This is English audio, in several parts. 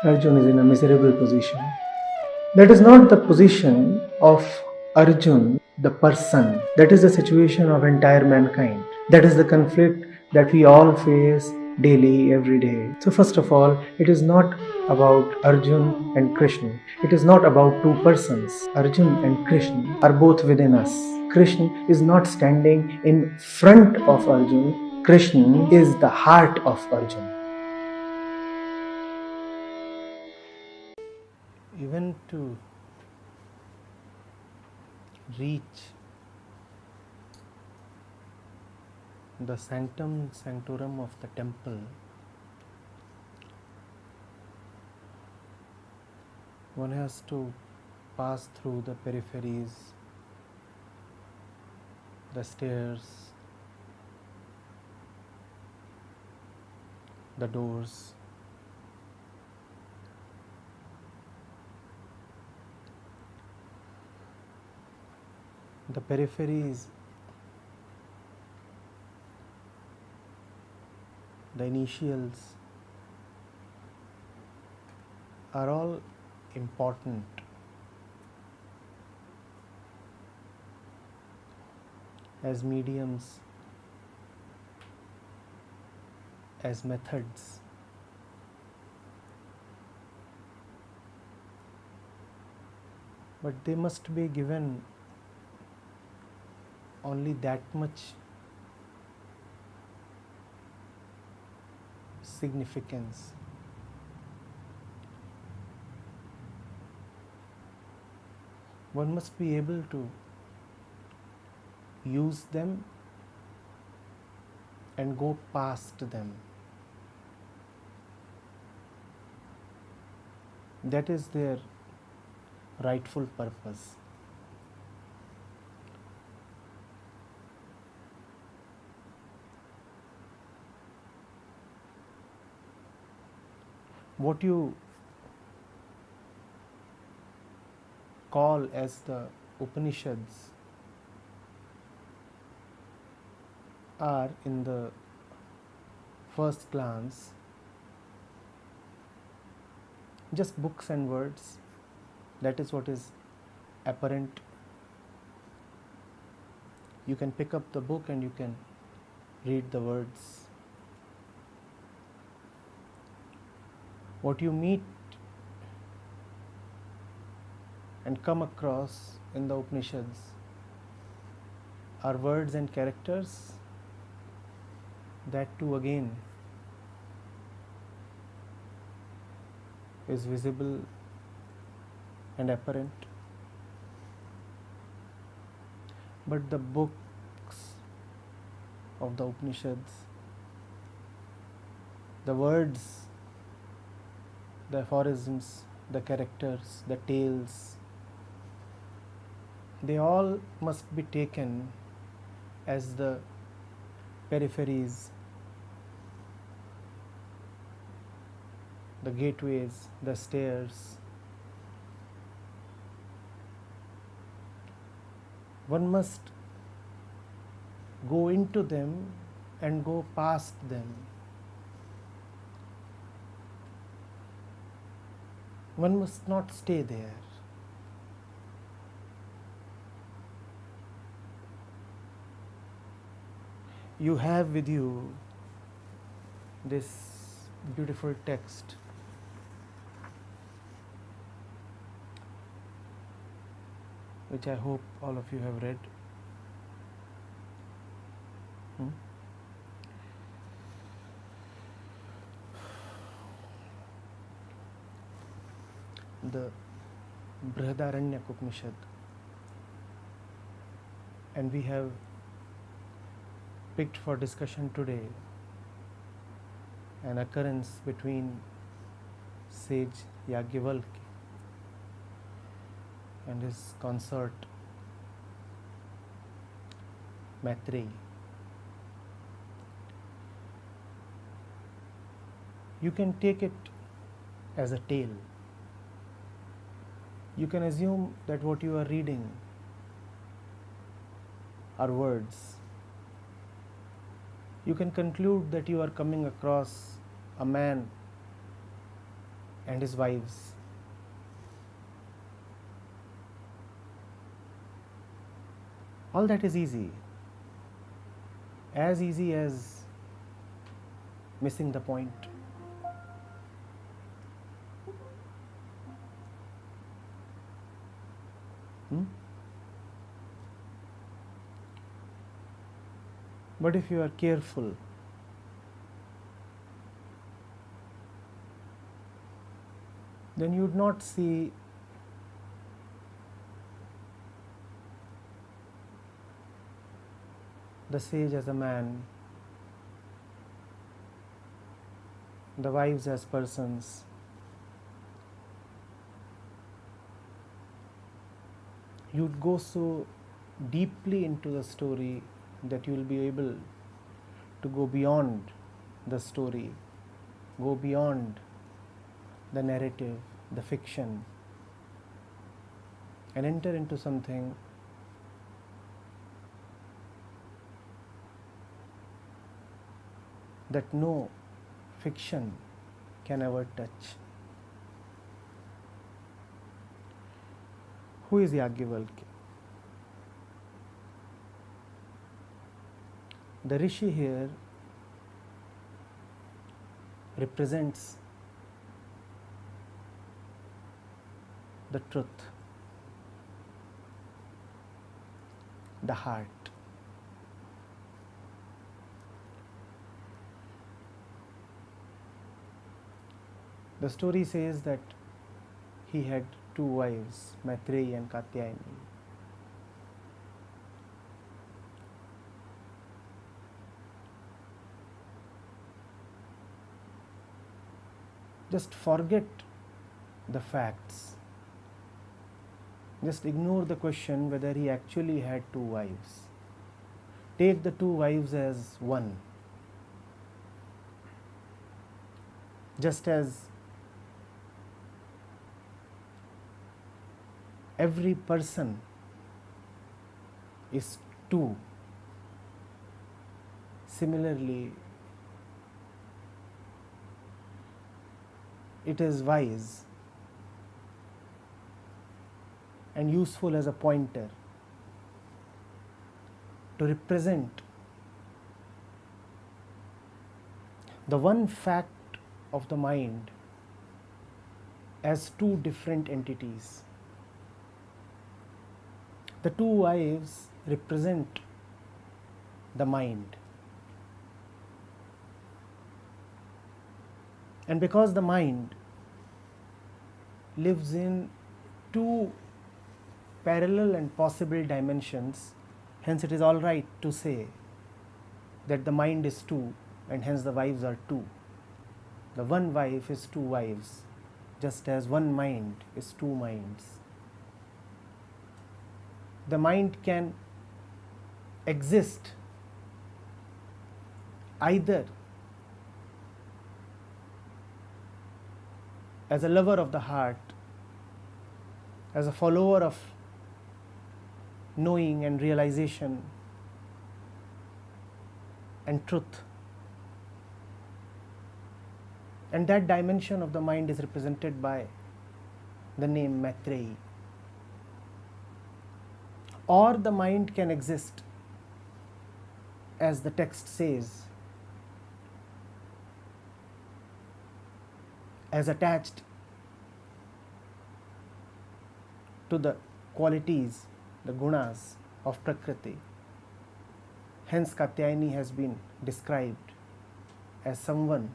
Arjun is in a miserable position. That is not the position of Arjun, the person. That is the situation of entire mankind. That is the conflict that we all face daily, every day. So first of all, it is not about Arjun and Krishna. It is not about two persons. Arjun and Krishna are both within us. Krishna is not standing in front of Arjun. Krishna is the heart of Arjun. Even to reach the sanctum sanctorum of the temple, one has to pass through the peripheries, the stairs, the doors. The peripheries, the initials, are all important. As mediums, as methods. But they must be given only that much significance. One must be able to use them and go past them. That is their rightful purpose. What you call as the Upanishads are, in the first glance, just books and words. That is what is apparent. You can pick up the book and you can read the words. What you meet and come across in the Upanishads are words and characters. That too again is visible and apparent. But the books of the Upanishads, the words, the aphorisms, the characters, the tales, they all must be taken as the peripheries, the gateways, the stairs. One must go into them and go past them. One must not stay there. You have with you this beautiful text, which I hope all of you have read. The Brihadaranyaka Upanishad, and we have picked for discussion today an occurrence between sage Yagyavalkya and his consort Maitreyi. You can take it as a tale. You can assume that what you are reading are words. You can conclude that you are coming across a man and his wives. All that is easy, as easy as missing the point. But if you are careful, then you would not see the sage as a man, the wives as persons. You'd go so deeply into the story that you will be able to go beyond the story, go beyond the narrative, the fiction, and enter into something that no fiction can ever touch. Who is Yajnavalkya? The Rishi here represents the truth, the heart. The story says that he had two wives, Maitreyi and Katyayani. Just forget the facts. Just ignore the question whether he actually had two wives. Take the two wives as one. Just as every person is two, similarly, it is wise and useful as a pointer to represent the one fact of the mind as two different entities. The two wives represent the mind. And because the mind lives in two parallel and possible dimensions, hence it is all right to say that the mind is two and hence the wives are two. The one wife is two wives, just as one mind is two minds. The mind can exist either as a lover of the heart, as a follower of knowing and realization and truth. And that dimension of the mind is represented by the name Maitreyi. Or the mind can exist, as the text says, as attached to the qualities, the gunas of Prakriti. Hence Katyayani has been described as someone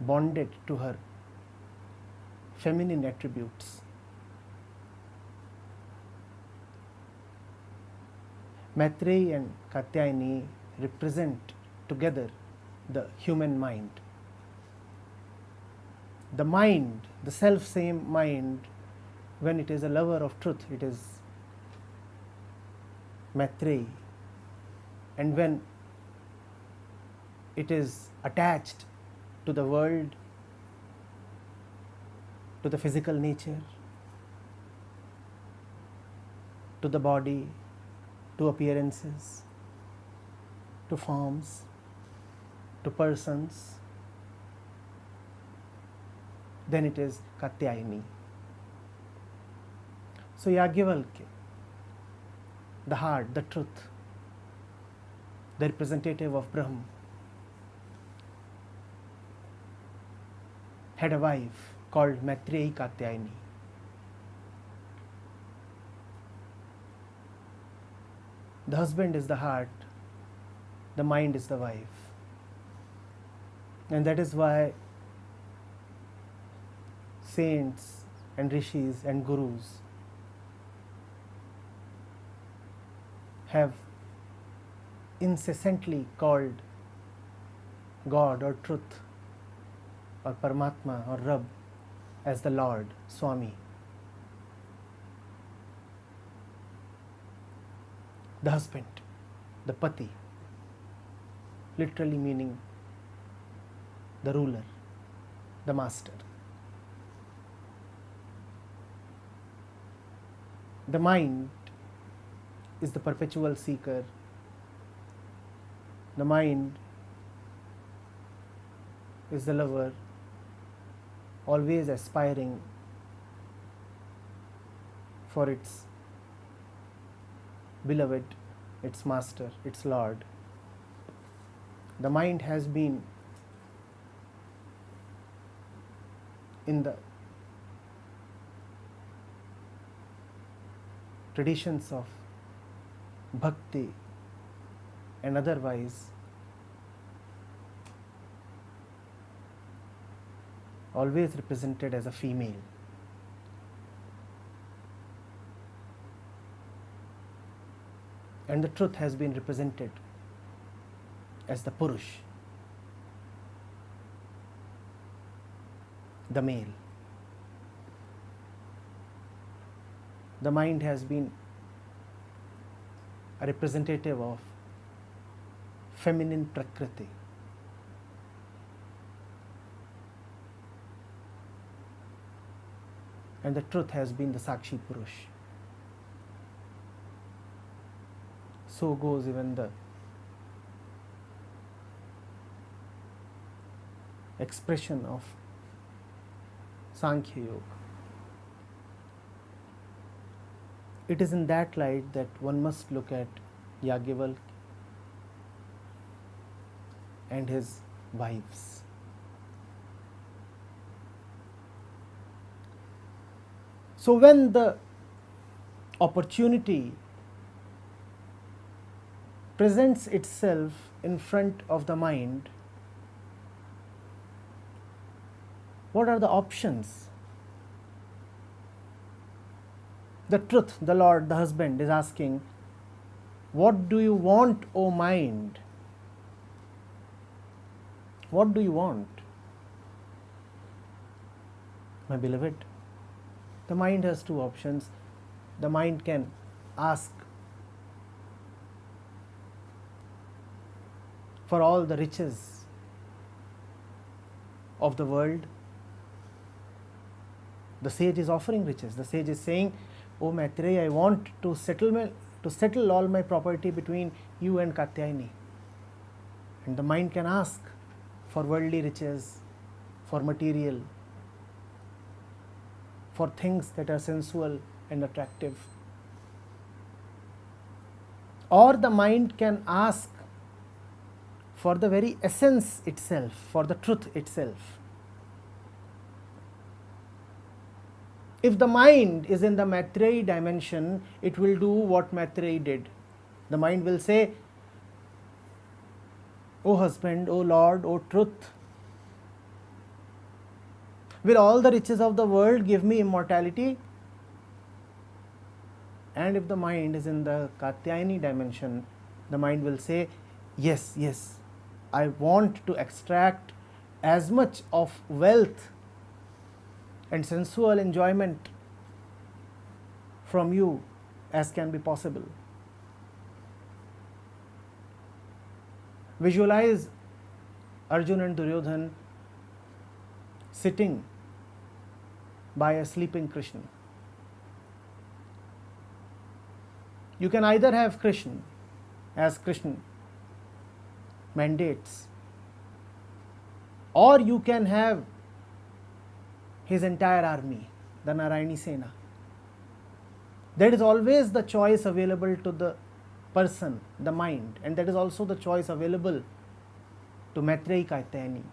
bonded to her feminine attributes. Maitreyi and Katyayani represent together the human mind. The mind, the self-same mind, when it is a lover of truth, it is Maitreyi. And when it is attached to the world, to the physical nature, to the body, to appearances, to forms, to persons, then it is Katyayani. So Yajnavalkya, the heart, the truth, the representative of Brahma, had a wife called Maitreyi Katyayani. The husband is the heart, the mind is the wife. And that is why saints and rishis and gurus have incessantly called God or truth or Paramatma or Rab as the Lord, Swami. The husband, the Pati, literally meaning the ruler, the master. The mind is the perpetual seeker. The mind is the lover, always aspiring for its beloved, its master, its Lord. The mind has been in the traditions of bhakti and otherwise always represented as a female. And the truth has been represented as the Purush, the male. The mind has been a representative of feminine Prakriti. And the truth has been the Sakshi Purush. So goes even the expression of Sankhya Yoga. It is in that light that one must look at Yajnavalkya and his wives. So when the opportunity presents itself in front of the mind, what are the options? The truth, the Lord, the husband is asking, what do you want, O mind? What do you want? My beloved, the mind has two options. The mind can ask for all the riches of the world. The sage is offering riches. The sage is saying, "O Maitreyi, I want to settle all my property between you and Katyayani." And the mind can ask for worldly riches, for material, for things that are sensual and attractive. Or the mind can ask for the very essence itself, for the truth itself. If the mind is in the Maitreyi dimension, it will do what Maitreyi did. The mind will say, "O husband, O Lord, O truth, will all the riches of the world give me immortality?" And if the mind is in the Katyayani dimension, the mind will say, "Yes, yes, I want to extract as much of wealth and sensual enjoyment from you as can be possible." Visualize Arjuna and Duryodhana sitting by a sleeping Krishna. You can either have Krishna as Krishna mandates, or you can have his entire army, the Narayani Sena. That is always the choice available to the person, the mind, and that is also the choice available to Maitreyi Katyayani.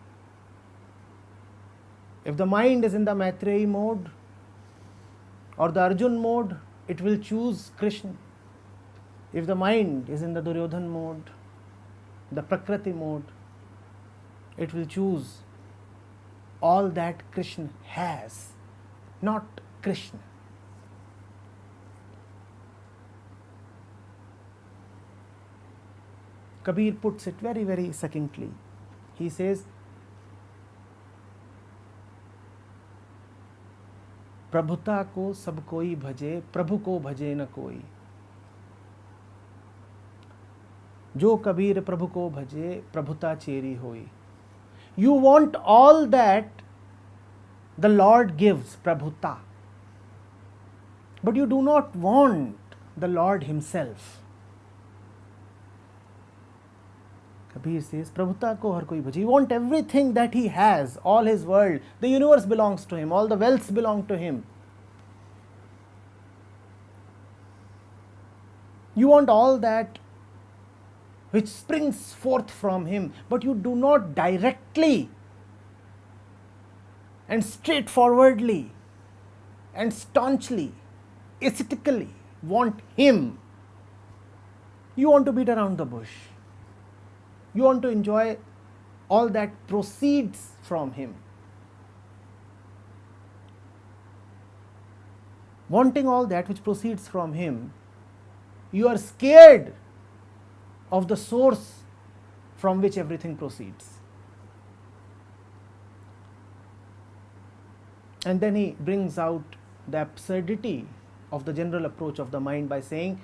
If the mind is in the Maitreyi mode or the Arjun mode, it will choose Krishna. If the mind is in the Duryodhan mode, the Prakriti mode, it will choose all that Krishna has, not Krishna. Kabir puts it very, very succinctly. He says, प्रभुता को सब कोई भजे, प्रभु को भजे न कोई. जो कबीर प्रभु को भजे, प्रभुता चेरी होई. You want all that the Lord gives, prabhuta, but you do not want the Lord himself. Kabir says, prabhuta ko har koi bhaje. You want everything that he has, all his world, the universe belongs to him, all the wealths belong to him. You want all that which springs forth from him, but you do not directly and straightforwardly and staunchly, ascetically want him. You want to beat around the bush. You want to enjoy all that proceeds from him. Wanting all that which proceeds from him, you are scared of the source from which everything proceeds. And then he brings out the absurdity of the general approach of the mind by saying,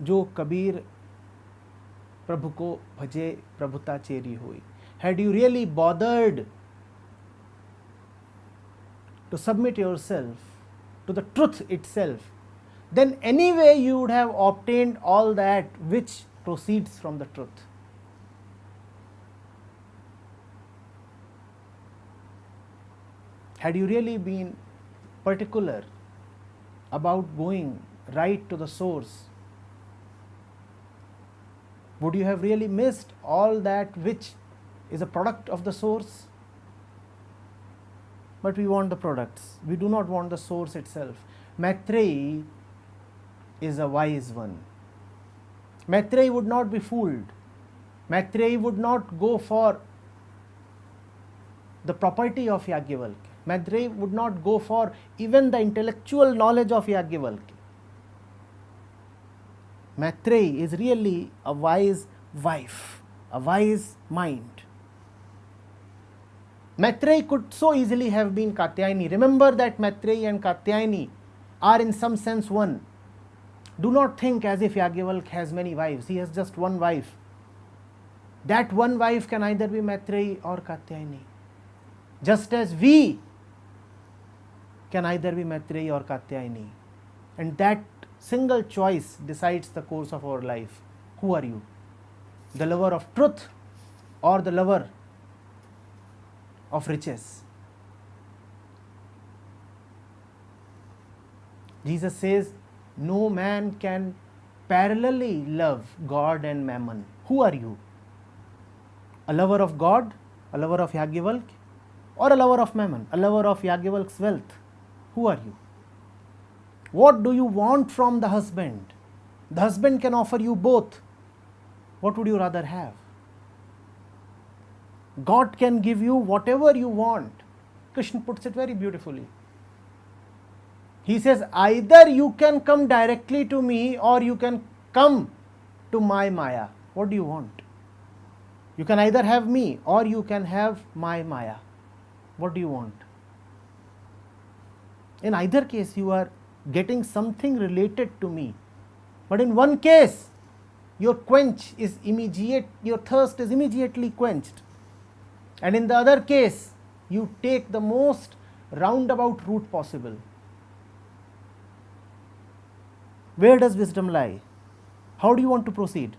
Jo Kabir Prabhu ko bhaje, prabhuta cheri hui. Had you really bothered to submit yourself to the truth itself, then anyway you would have obtained all that which proceeds from the truth. Had you really been particular about going right to the source, would you have really missed all that which is a product of the source? But we want the products. We do not want the source itself. Maitreyi is a wise one. Maitreyi would not be fooled. Maitreyi would not go for the property of Yajnavalkya. Maitreyi would not go for even the intellectual knowledge of Yajnavalkya. Maitreyi is really a wise wife, a wise mind. Maitreyi could so easily have been Katyayani. Remember that Maitreyi and Katyayani are in some sense one. Do not think as if Yajnavalkya has many wives. He has just one wife. That one wife can either be Maitreyi or Katyayani. Just as we can either be Maitreyi or Katyayani. And that single choice decides the course of our life. Who are you? The lover of truth or the lover of riches? Jesus says, no man can parallelly love God and mammon. Who are you? A lover of God, a lover of Yajnavalkya, or a lover of mammon, a lover of Yajnavalkya's wealth? Who are you? What do you want from the husband? The husband can offer you both. What would you rather have? God can give you whatever you want. Krishna puts it very beautifully. He says, either you can come directly to me or you can come to my Maya. What do you want? You can either have me or you can have my Maya. What do you want? In either case, you are getting something related to me. But in one case, your quench is immediate, your thirst is immediately quenched. And in the other case, you take the most roundabout route possible. Where does wisdom lie? How do you want to proceed?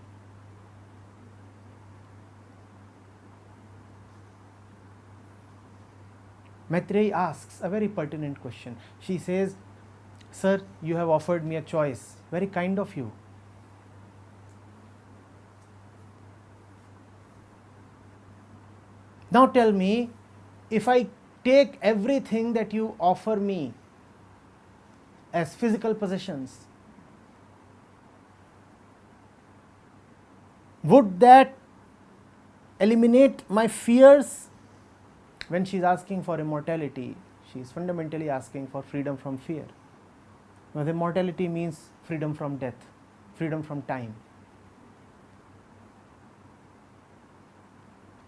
Maitreyi asks a very pertinent question. She says, "Sir, you have offered me a choice. Very kind of you. Now tell me, if I take everything that you offer me as physical possessions, would that eliminate my fears?" When she is asking for immortality, she is fundamentally asking for freedom from fear. Because immortality means freedom from death, freedom from time.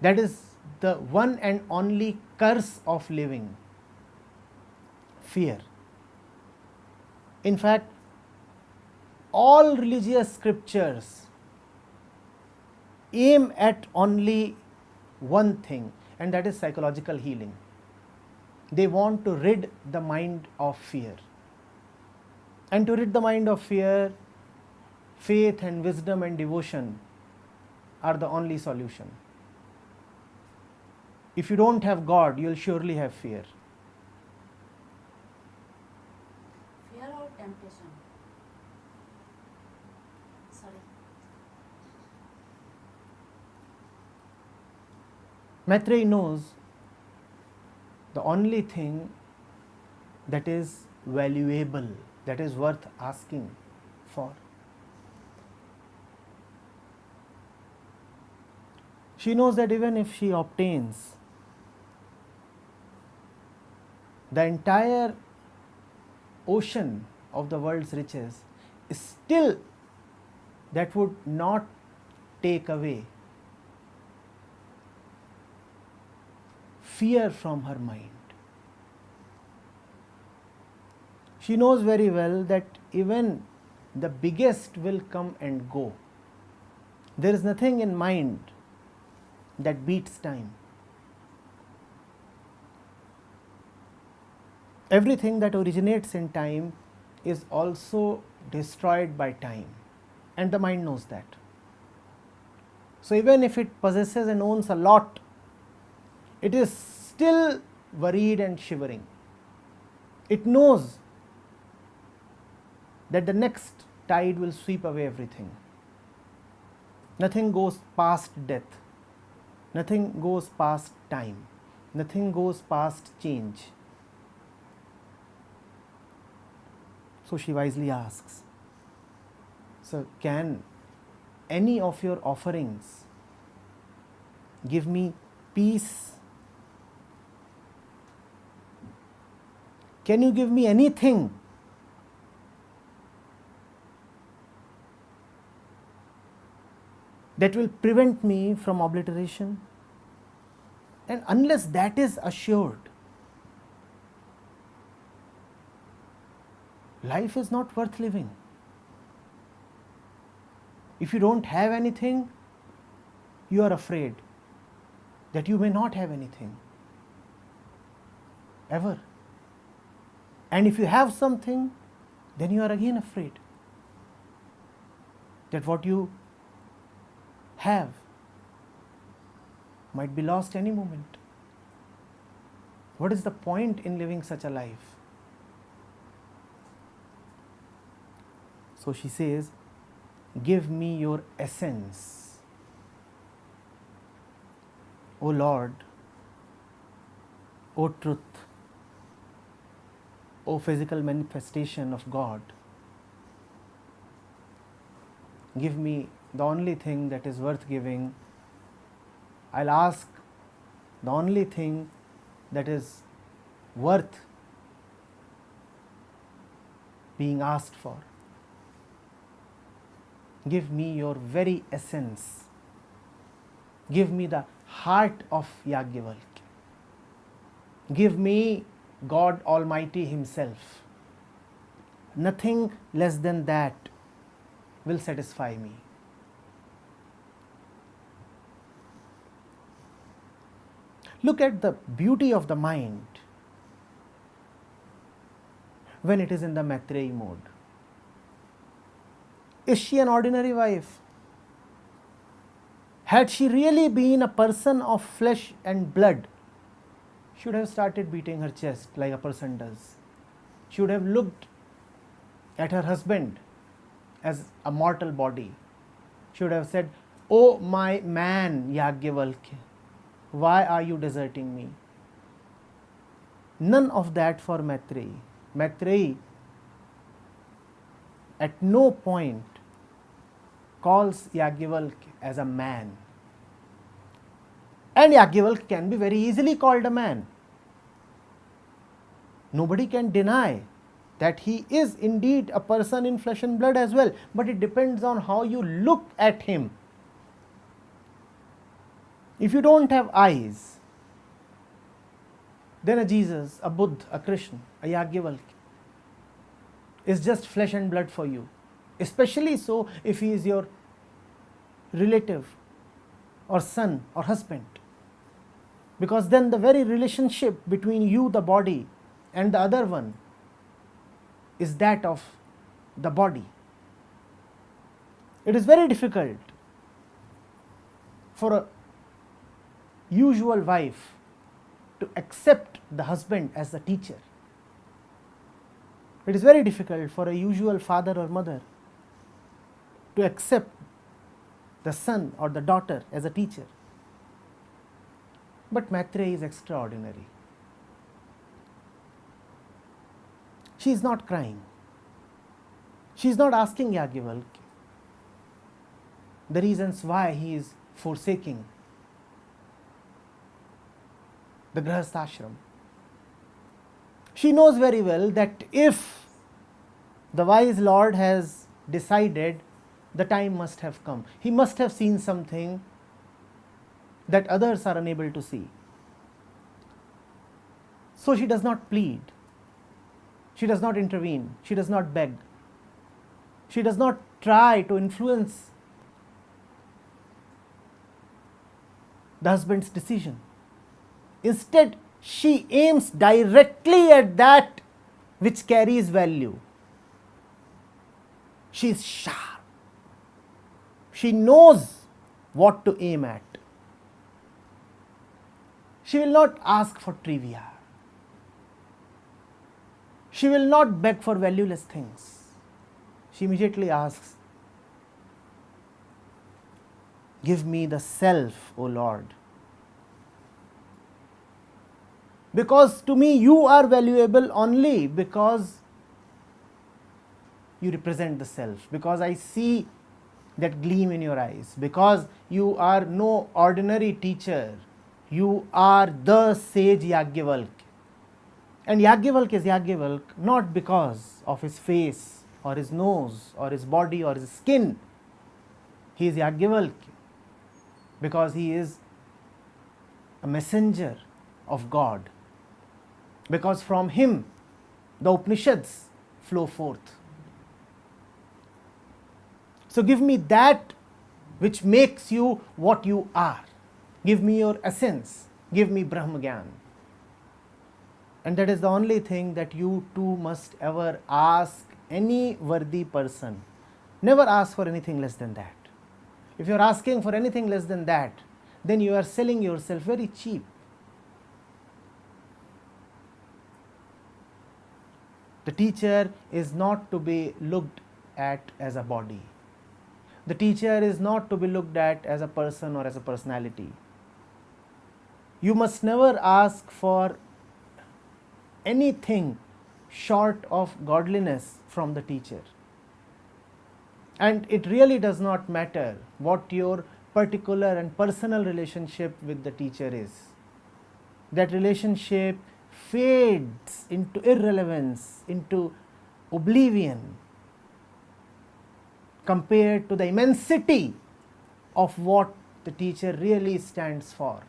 That is the one and only curse of living, fear. In fact, all religious scriptures aim at only one thing, and that is psychological healing. They want to rid the mind of fear. And to rid the mind of fear, faith and wisdom and devotion are the only solution. If you don't have God, you'll surely have fear. Fear or temptation? Sorry. Maitreyi knows the only thing that is valuable, that is worth asking for. She knows that even if she obtains the entire ocean of the world's riches, still that would not take away fear from her mind. She knows very well that even the biggest will come and go. There is nothing in mind that beats time. Everything that originates in time is also destroyed by time, and the mind knows that. So even if it possesses and owns a lot, it is still worried and shivering. It knows that the next tide will sweep away everything. Nothing goes past death. Nothing goes past time. Nothing goes past change. So she wisely asks, "So can any of your offerings give me peace? Can you give me anything that will prevent me from obliteration?" And unless that is assured, life is not worth living. If you don't have anything, you are afraid that you may not have anything ever. And if you have something, then you are again afraid that what you have might be lost any moment. What is the point in living such a life? So she says, "Give me your essence, O Lord, O truth, O physical manifestation of God. Give me the only thing that is worth giving. I'll ask the only thing that is worth being asked for. Give me your very essence. Give me the heart of Yajnavalkya. Give me God Almighty Himself. Nothing less than that will satisfy me." Look at the beauty of the mind when it is in the Maitreyi mode. Is she an ordinary wife? Had she really been a person of flesh and blood, She would have started beating her chest like a person does. She would have looked at her husband as a mortal body. She would have said, "Oh my man, Yagyavalkya, why are you deserting me?" None of that for Maitreyi. Maitreyi at no point calls Yagyavalkya as a man. And Yagyavalkya can be very easily called a man. Nobody can deny that he is indeed a person in flesh and blood as well, but it depends on how you look at him. If you don't have eyes, then a Jesus, a Buddha, a Krishna, a Yagyavalkya is just flesh and blood for you. Especially so if he is your relative or son or husband. Because then the very relationship between you, the body, and the other one is that of the body. It is very difficult for a usual wife to accept the husband as the teacher. It is very difficult for a usual father or mother to accept the son or the daughter as a teacher. But Maitreyi is extraordinary. She is not crying. She is not asking Yagyavalkya the reasons why he is forsaking the Grihastha ashram. She knows very well that if the wise Lord has decided, the time must have come. He must have seen something that others are unable to see. So she does not plead. She does not intervene. She does not beg. She does not try to influence the husband's decision. Instead, she aims directly at that which carries value. She is sharp. She knows what to aim at. She will not ask for trivia. She will not beg for valueless things. She immediately asks, "Give me the self, O Lord. Because to me you are valuable only because you represent the self, because I see that gleam in your eyes, because you are no ordinary teacher, you are the sage Yagyavalkya." And Yagyavalkya is Yagyavalkya not because of his face or his nose or his body or his skin. He is Yagyavalkya because he is a messenger of God. Because from him the Upanishads flow forth. So give me that which makes you what you are. Give me your essence. Give me Brahmagyan. And that is the only thing that you too must ever ask any worthy person. Never ask for anything less than that. If you are asking for anything less than that, then you are selling yourself very cheap. The teacher is not to be looked at as a body. The teacher is not to be looked at as a person or as a personality. You must never ask for anything short of godliness from the teacher. And it really does not matter what your particular and personal relationship with the teacher is. That relationship fades into irrelevance, into oblivion, compared to the immensity of what the teacher really stands for.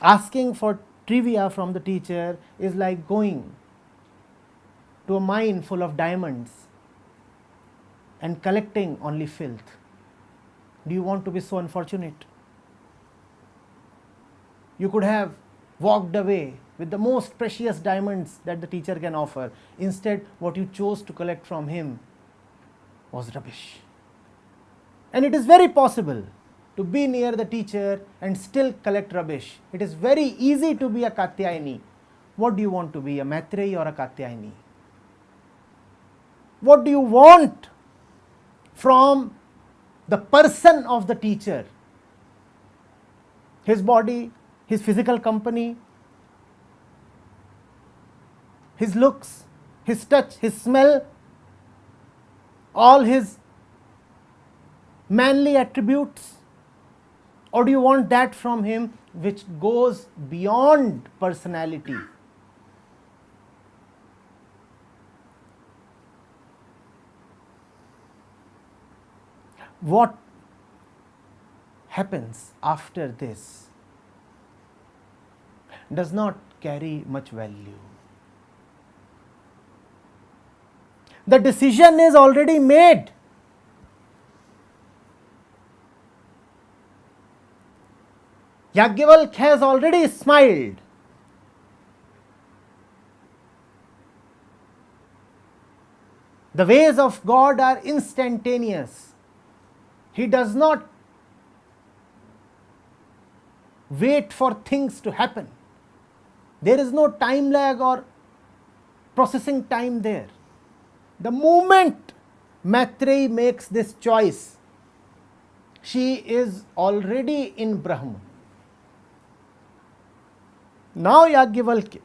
Asking for trivia from the teacher is like going to a mine full of diamonds and collecting only filth. Do you want to be so unfortunate? You could have walked away with the most precious diamonds that the teacher can offer. Instead, what you chose to collect from him was rubbish. And it is very possible to be near the teacher and still collect rubbish. It is very easy to be a Katyayani. What do you want to be, a Maitreyi or a Katyayani? What do you want from the person of the teacher? His body, his physical company, his looks, his touch, his smell, all his manly attributes? Or do you want that from him which goes beyond personality? What happens after this does not carry much value. The decision is already made. Yajnavalkya has already smiled. The ways of God are instantaneous. He does not wait for things to happen. There is no time lag or processing time there. The moment Maitreyi makes this choice, she is already in Brahman. Now Yajnavalkya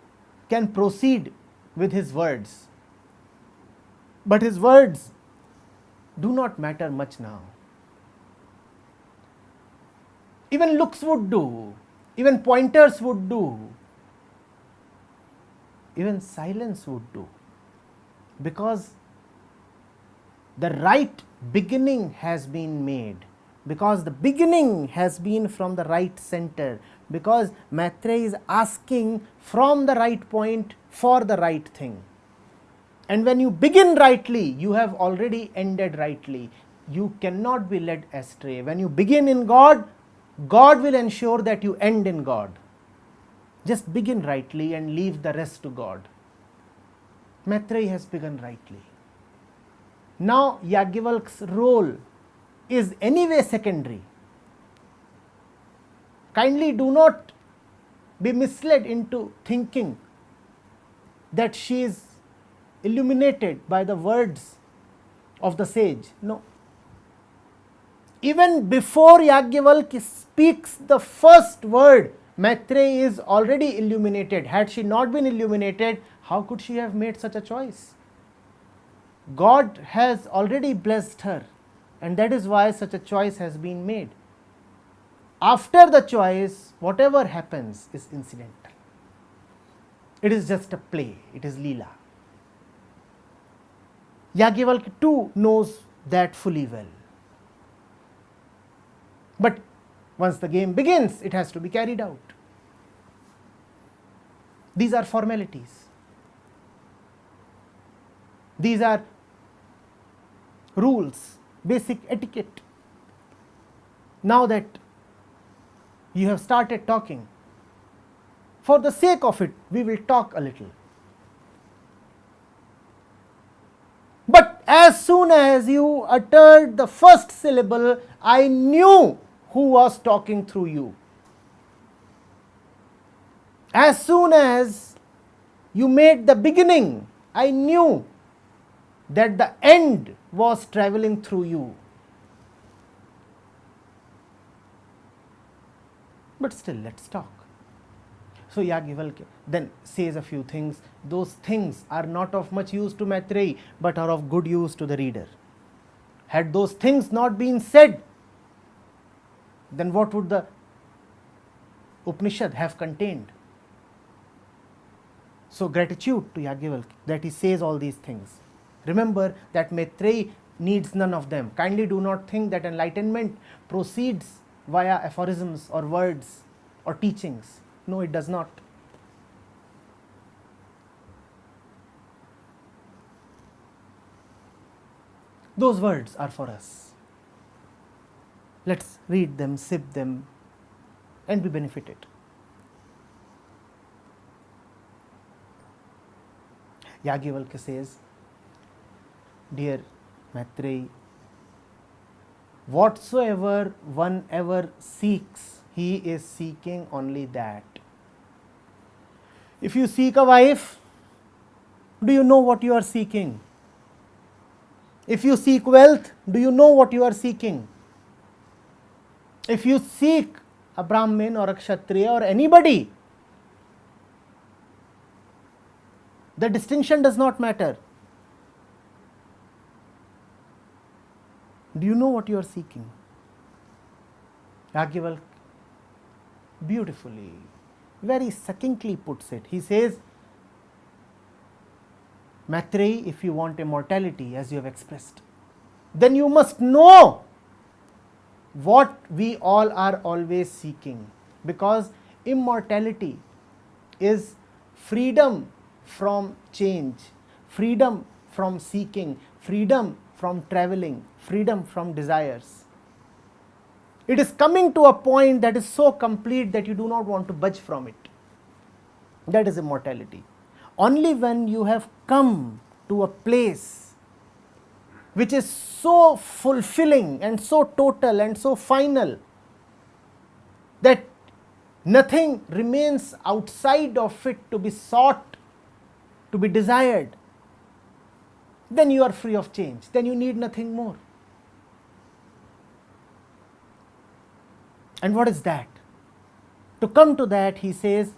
can proceed with his words. But his words do not matter much now. Even looks would do, even pointers would do, even silence would do, because the right beginning has been made, because the beginning has been from the right center, because Maitreyi is asking from the right point for the right thing. And when you begin rightly, you have already ended rightly. You cannot be led astray. When you begin in God, God will ensure that you end in God. Just begin rightly and leave the rest to God. Maitreyi has begun rightly. Now Yajnavalkya's role is anyway secondary. Kindly do not be misled into thinking that she is illuminated by the words of the sage. No. Even before Yajnavalkya speaks the first word, Maitreyi is already illuminated. Had she not been illuminated, how could she have made such a choice? God has already blessed her, and that is why such a choice has been made. After the choice, whatever happens is incidental. It is just a play, it is Leela. Yajnavalkya too knows that fully well. But once the game begins, it has to be carried out. These are formalities. These are rules, basic etiquette. Now that you have started talking, for the sake of it, we will talk a little. But as soon as you uttered the first syllable, I knew who was talking through you. As soon as you made the beginning, I knew that the end was traveling through you. But still, let's talk. So Yajnavalkya then says a few things. Those things are not of much use to Maitreyi, but are of good use to the reader. Had those things not been said, then what would the Upanishad have contained? So gratitude to Yajnavalkya that he says all these things. Remember that Maitreyi needs none of them. Kindly do not think that enlightenment proceeds via aphorisms or words or teachings. No, it does not. Those words are for us. Let's read them, sip them, and be benefited. Yajnavalkya says, Dear Maitreyi, Whatsoever one ever seeks, he is seeking only that. If you seek a wife, do you know what you are seeking? If you seek wealth, do you know what you are seeking? If you seek a Brahmin or a Kshatriya or anybody, the distinction does not matter. Do you know what you are seeking? Yajnavalkya beautifully, very succinctly puts it. He says, Maitreyi, if you want immortality, as you have expressed, then you must know what we all are always seeking, because immortality is freedom from change, freedom from seeking, freedom from traveling, freedom from desires. It is coming to a point that is so complete that you do not want to budge from it. That is immortality. Only when you have come to a place which is so fulfilling and so total and so final that nothing remains outside of it to be sought, to be desired, then you are free of change. Then you need nothing more. And what is that? To come to that, he says,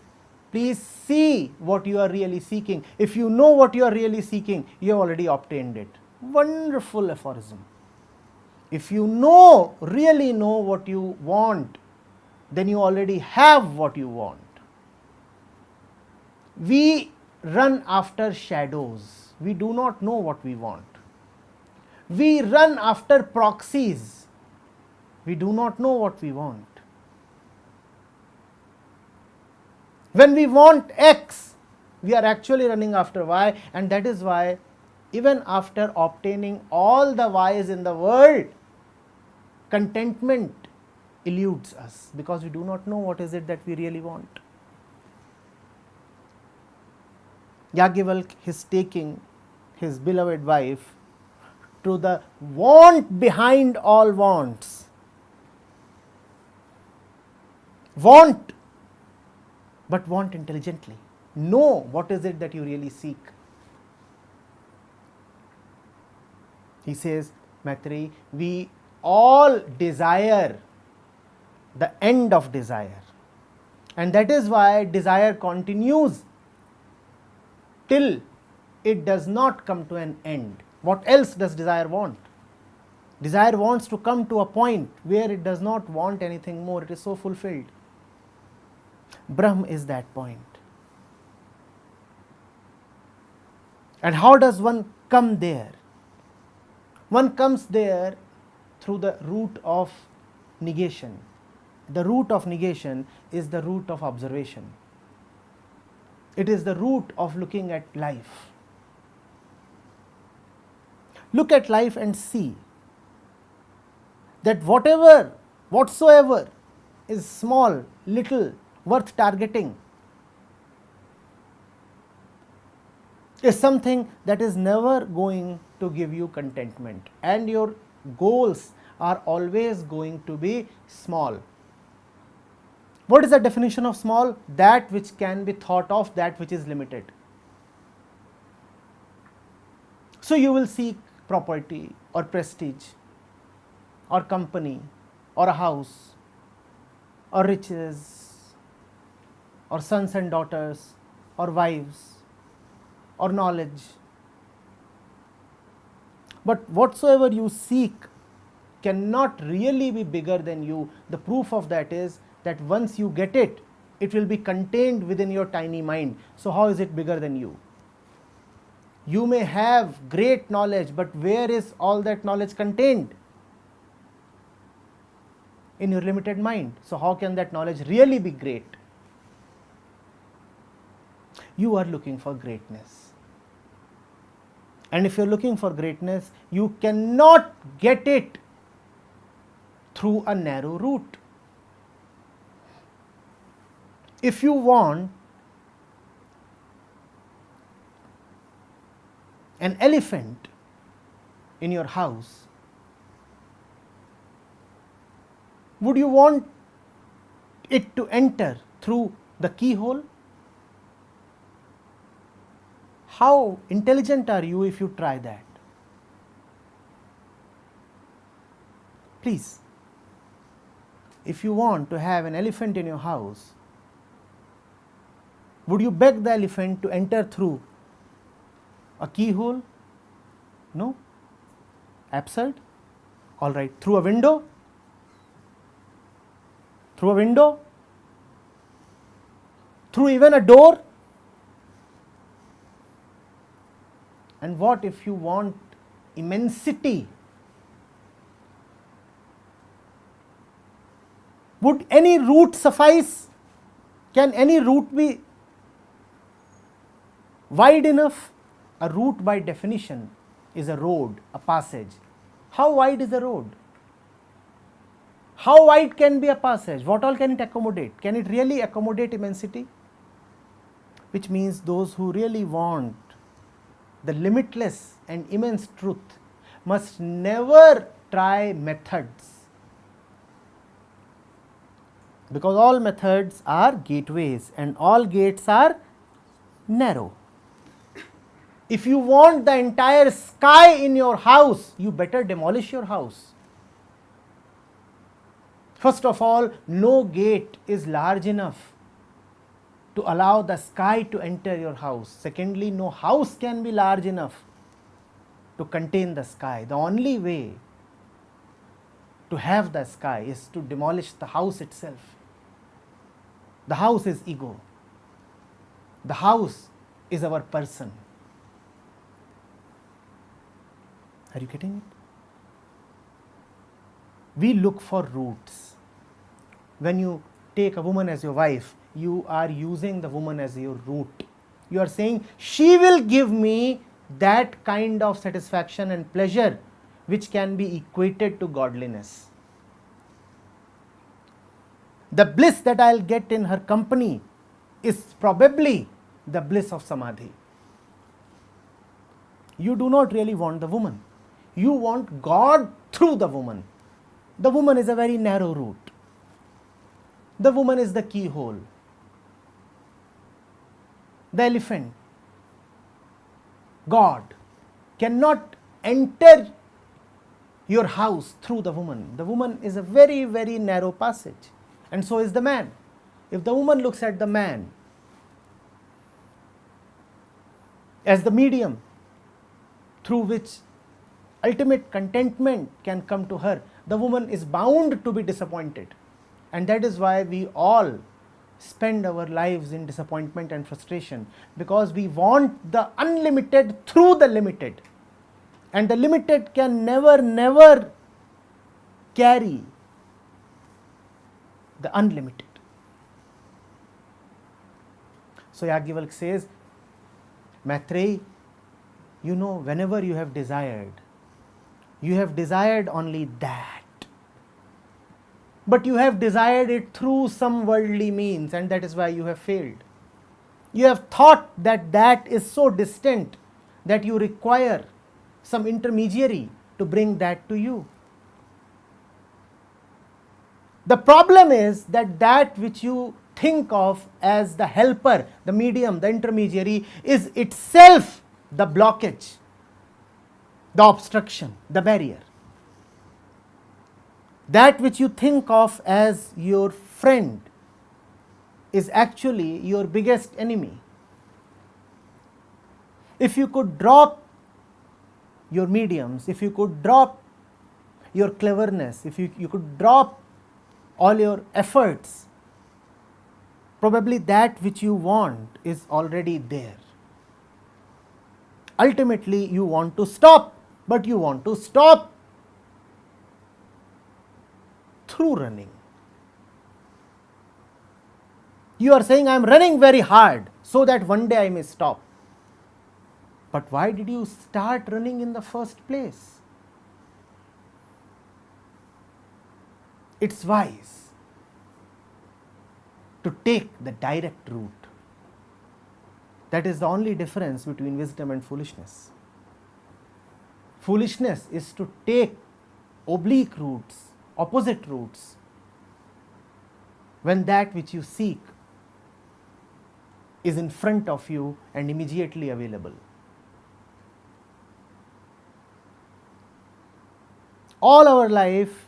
please see what you are really seeking. If you know what you are really seeking, you have already obtained it. Wonderful aphorism. If you really know what you want, then you already have what you want. We run after shadows. We do not know what we want. We run after proxies. We do not know what we want. When we want X, we are actually running after Y, and that is why even after obtaining all the Y's in the world, contentment eludes us, because we do not know what is it that we really want. Yajnavalkya is taking his beloved wife to the want behind all wants. Want, but want intelligently. Know what is it that you really seek. He says, Maitreyi, we all desire the end of desire, and that is why desire continues till it does not come to an end. What else does desire want? Desire wants to come to a point where it does not want anything more. It is so fulfilled. Brahm is that point. And how does one come there? One comes there through the route of negation. The route of negation is the route of observation. It is the route of looking at life. Look at life and see that whatsoever is small, little, worth targeting is something that is never going to give you contentment, and your goals are always going to be small. What is the definition of small? That which can be thought of, that which is limited. So you will seek property or prestige or company or a house or riches or sons and daughters or wives or knowledge. But whatsoever you seek cannot really be bigger than you. The proof of that is that once you get it, it will be contained within your tiny mind. So how is it bigger than you? You may have great knowledge, but where is all that knowledge contained? In your limited mind. So how can that knowledge really be great? You are looking for greatness. And if you are looking for greatness, you cannot get it through a narrow route. If you want an elephant in your house, Would you want it to enter through the keyhole? How intelligent are you if you try that? Please, if you want to have an elephant in your house, would you beg the elephant to enter through a keyhole? No? Absurd? All right. Through a window? Through a window? Through even a door? And what if you want immensity? Would any route suffice? Can any route be wide enough? A route by definition is a road, a passage. How wide is the road? How wide can be a passage? What all can it accommodate? Can it really accommodate immensity? Which means those who really want the limitless and immense truth must never try methods, because all methods are gateways and all gates are narrow. If you want the entire sky in your house, you better demolish your house. First of all, no gate is large enough to allow the sky to enter your house. Secondly, no house can be large enough to contain the sky. The only way to have the sky is to demolish the house itself. The house is ego. The house is our person. Are you getting it? We look for roots. When you take a woman as your wife, you are using the woman as your root. You are saying, she will give me that kind of satisfaction and pleasure which can be equated to godliness. The bliss that I will get in her company is probably the bliss of samadhi. You do not really want the woman. You want God through the woman. The woman is a very narrow route. The woman is the keyhole. The elephant, God, cannot enter your house through the woman. The woman is a very, very narrow passage, and so is the man. If the woman looks at the man as the medium through which ultimate contentment can come to her, the woman is bound to be disappointed. And that is why we all spend our lives in disappointment and frustration, because we want the unlimited through the limited, and the limited can never carry the unlimited. So Yajnavalkya says, Maitreyi, you know, whenever you have desired only that. But you have desired it through some worldly means, and that is why you have failed. You have thought that that is so distant that you require some intermediary to bring that to you. The problem is that that which you think of as the helper, the medium, the intermediary, is itself the blockage, the obstruction, the barrier. That which you think of as your friend is actually your biggest enemy. If you could drop your mediums, if you could drop your cleverness, if you could drop all your efforts, probably that which you want is already there. Ultimately, you want to stop, but you want to stop through running. You are saying, I am running very hard so that one day I may stop. But why did you start running in the first place? It's wise to take the direct route. That is the only difference between wisdom and foolishness. Foolishness is to take oblique routes, opposite routes, when that which you seek is in front of you and immediately available. All our life,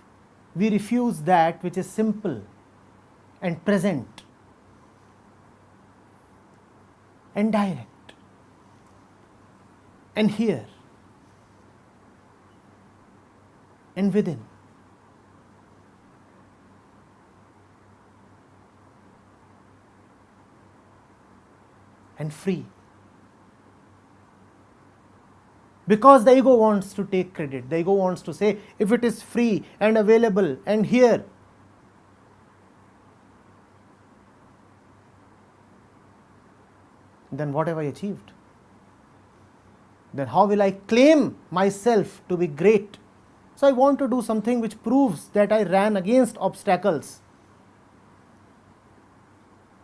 we refuse that which is simple and present and direct and here and within. And free. Because the ego wants to take credit, the ego wants to say, if it is free and available and here, then what have I achieved? Then how will I claim myself to be great? So I want to do something which proves that I ran against obstacles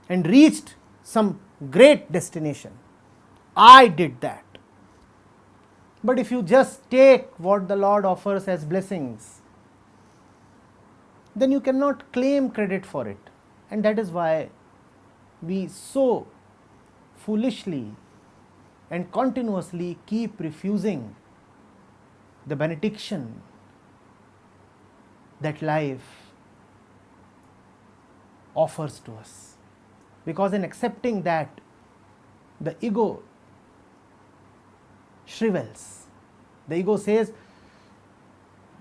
and reached some great destination. I did that. But if you just take what the Lord offers as blessings, then you cannot claim credit for it. And that is why we so foolishly and continuously keep refusing the benediction that life offers to us. Because in accepting that, the ego shrivels. The ego says,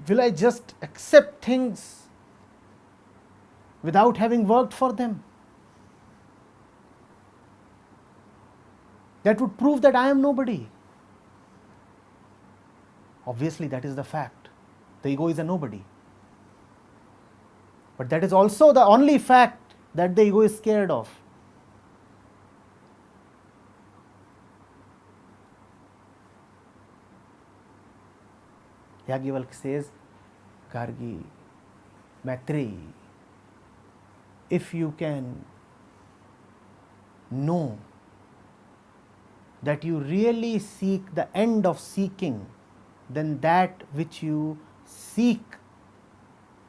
will I just accept things without having worked for them? That would prove that I am nobody. Obviously, that is the fact. The ego is a nobody. But that is also the only fact that the ego is scared of. Yajnavalkya says, Gargi, Maitreyi, if you can know that you really seek the end of seeking, then that which you seek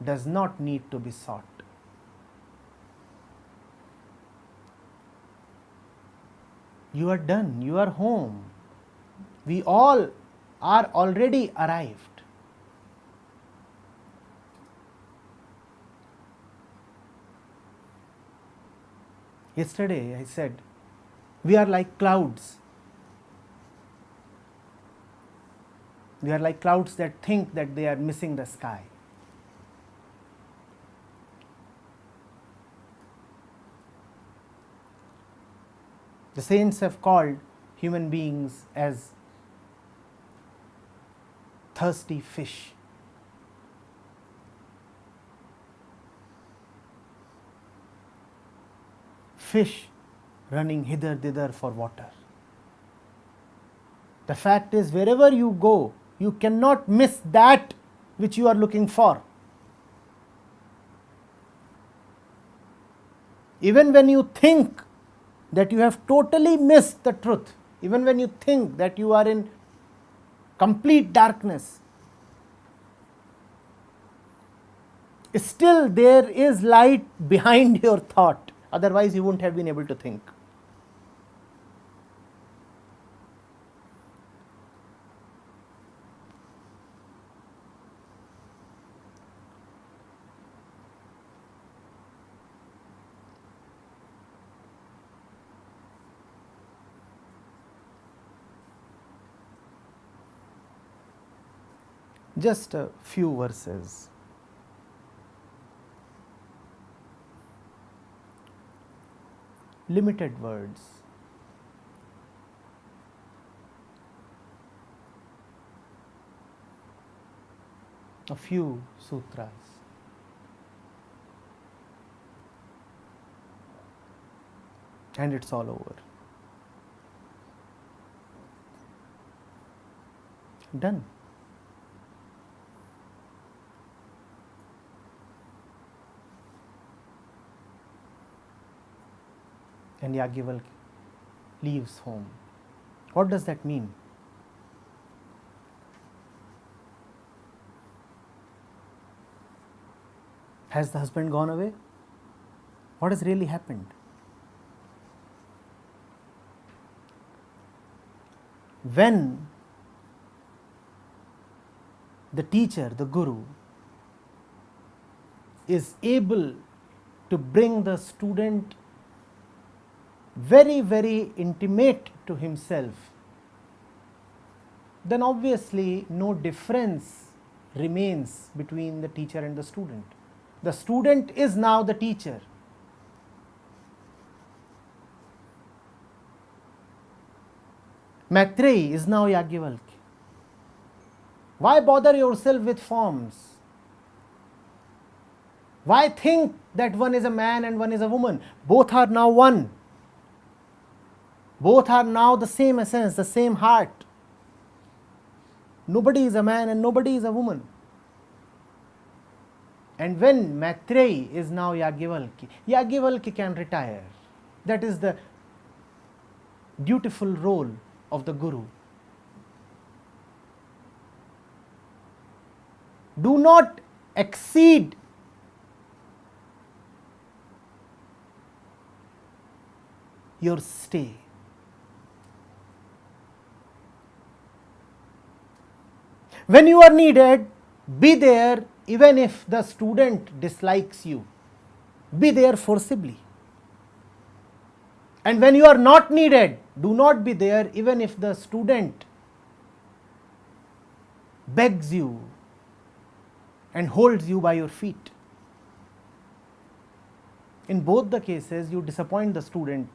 does not need to be sought. You are done, you are home. We all are already arrived. Yesterday I said, we are like clouds. We are like clouds that think that they are missing the sky. The saints have called human beings as thirsty fish. Fish running hither thither for water. The fact is, wherever you go, you cannot miss that which you are looking for. Even when you think that you have totally missed the truth, even when you think that you are in complete darkness, still there is light behind your thought. Otherwise, you wouldn't have been able to think. Just a few verses. Limited words. A few sutras. And it's all over. Done. And Yajnavalkya leaves home. What does that mean? Has the husband gone away? What has really happened? When the teacher, the guru, is able to bring the student very, very intimate to himself, then obviously no difference remains between the teacher and the student. The student is now the teacher. Maitreyi is now Yajnavalkya. Why bother yourself with forms? Why think that one is a man and one is a woman? Both are now one. Both are now the same essence, the same heart. Nobody is a man and nobody is a woman. And when Maitreyi is now Yajnavalkya, Yajnavalkya can retire. That is the dutiful role of the guru. Do not exceed your stay. When you are needed, be there even if the student dislikes you. Be there forcibly. And when you are not needed, do not be there even if the student begs you and holds you by your feet. In both the cases, you disappoint the student,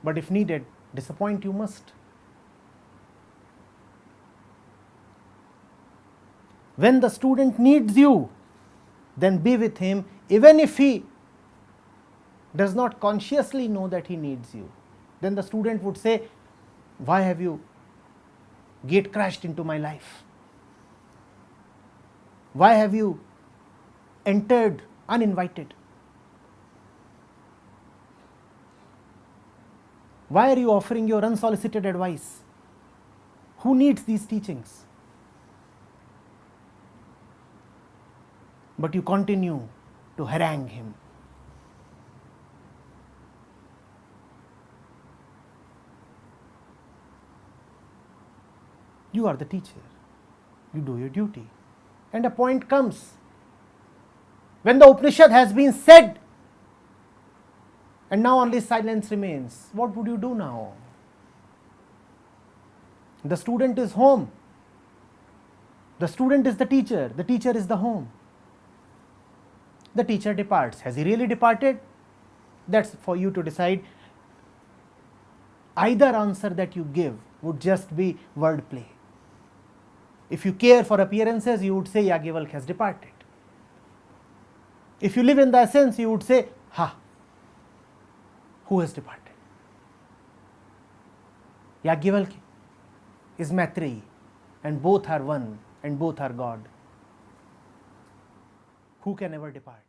but if needed, disappoint you must. When the student needs you, then be with him, even if he does not consciously know that he needs you. Then the student would say, why have you gate crashed into my life? Why have you entered uninvited? Why are you offering your unsolicited advice? Who needs these teachings? But you continue to harangue him. You are the teacher. You do your duty. And a point comes when the Upanishad has been said and now only silence remains. What would you do now? The student is home. The student is the teacher is the home. The teacher departs. Has he really departed? That's for you to decide. Either answer that you give would just be wordplay. If you care for appearances, you would say Yajnavalkya has departed. If you live in the essence, you would say, who has departed? Yajnavalkya is Maitreyi, and both are one, and both are God. Who can ever depart?